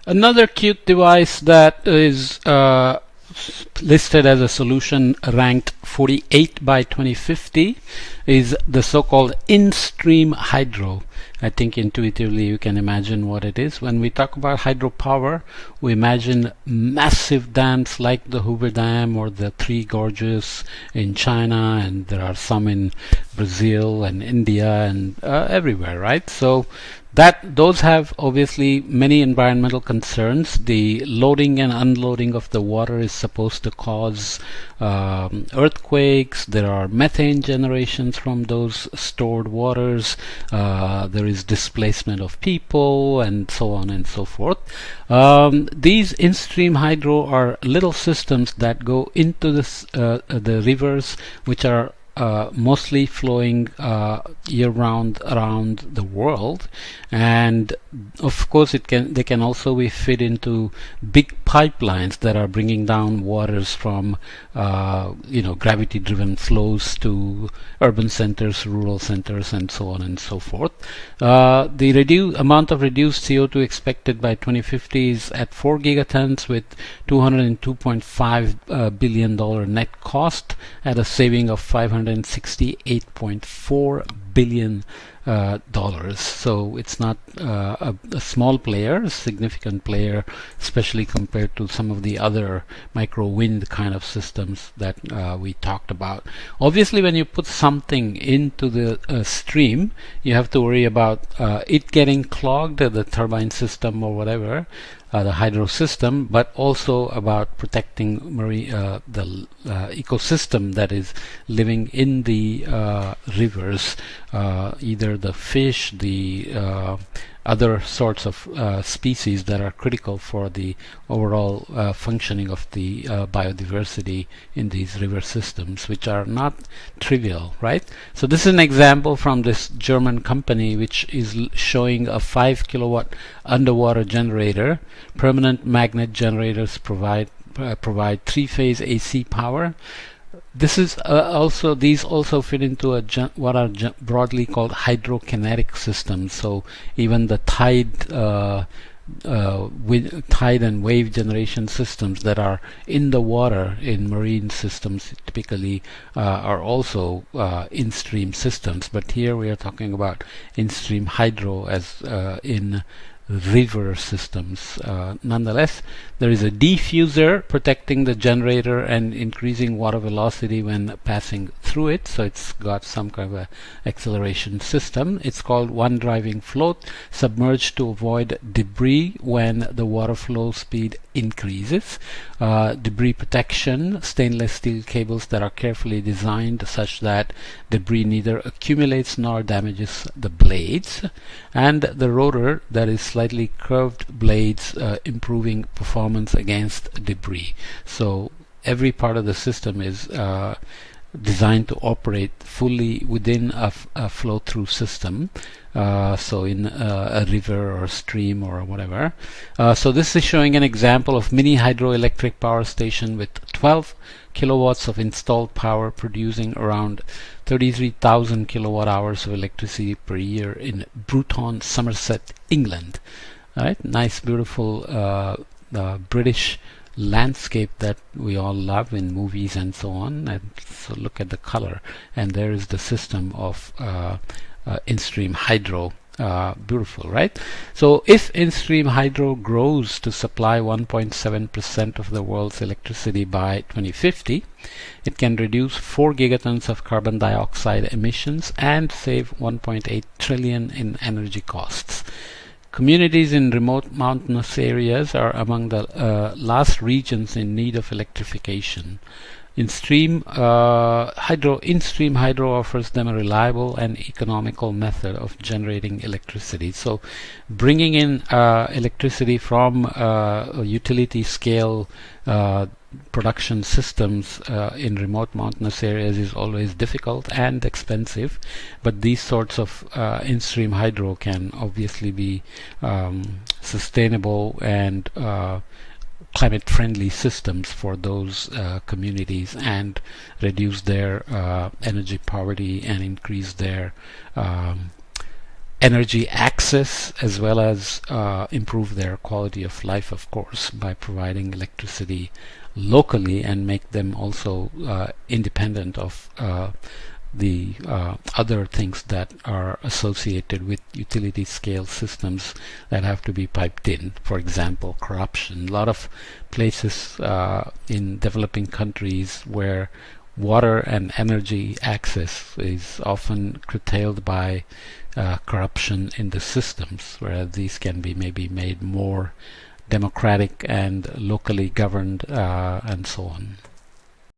Another cute device that is listed as a solution ranked 48 by 2050 is the so-called in-stream hydro. I think intuitively you can imagine what it is. When we talk about hydropower, we imagine massive dams like the Hoover Dam or the Three Gorges in China, and there are some in Brazil and India and everywhere, right? So those have obviously many environmental concerns. The loading and unloading of the water is supposed to cause earthquakes. There are methane generations from those stored waters. There is displacement of people, and so on and so forth. These in-stream hydro are little systems that go into the rivers, which are mostly flowing year-round around the world, and of course they can also be fed into big pipelines that are bringing down waters from gravity-driven flows to urban centers, rural centers, and so on and so forth. The amount of reduced CO2 expected by 2050 is at 4 gigatons with $202.5 billion net cost at a saving of $568.4 billion. So it's not a small player, a significant player, especially compared to some of the other micro wind kind of systems that we talked about. Obviously, when you put something into the stream, you have to worry about it getting clogged, the turbine system or whatever, the hydro system, but also about protecting the ecosystem that is living in the rivers, either the fish, the other sorts of species that are critical for the overall functioning of the biodiversity in these river systems, which are not trivial, right? So this is an example from this German company, which is showing a 5 kilowatt underwater generator. Permanent magnet generators provide three-phase AC power. These also fit into what are broadly called hydrokinetic systems. So even the tide and wave generation systems that are in the water in marine systems typically are also in-stream systems. But here we are talking about in-stream hydro as in river systems. Nonetheless, there is a diffuser protecting the generator and increasing water velocity when passing through it, so it's got some kind of a acceleration system. It's called one driving float, submerged to avoid debris when the water flow speed increases. Debris protection, stainless steel cables that are carefully designed such that debris neither accumulates nor damages the blades, and the rotor that is slightly curved blades, improving performance against debris. So every part of the system is designed to operate fully within a flow-through system. So in a river or a stream or whatever. So this is showing an example of mini hydroelectric power station with 12 kilowatts of installed power, producing around 33,000 kilowatt hours of electricity per year in Bruton, Somerset, England. All right, nice, beautiful British landscape that we all love in movies and so on. And so look at the color, and there is the system of in-stream hydro. Beautiful, right? So if in-stream hydro grows to supply 1.7% of the world's electricity by 2050, it can reduce 4 gigatons of carbon dioxide emissions and save 1.8 trillion in energy costs. Communities in remote mountainous areas are among the last regions in need of electrification. In-stream hydro offers them a reliable and economical method of generating electricity. So bringing in electricity from utility scale production systems in remote mountainous areas is always difficult and expensive, but these sorts of in-stream hydro can obviously be sustainable and climate-friendly systems for those communities, and reduce their energy poverty and increase their energy access, as well as improve their quality of life, of course, by providing electricity locally and make them also independent of the other things that are associated with utility scale systems that have to be piped in. For example, corruption. A lot of places in developing countries where water and energy access is often curtailed by corruption in the systems, where these can be maybe made more democratic and locally governed, and so on.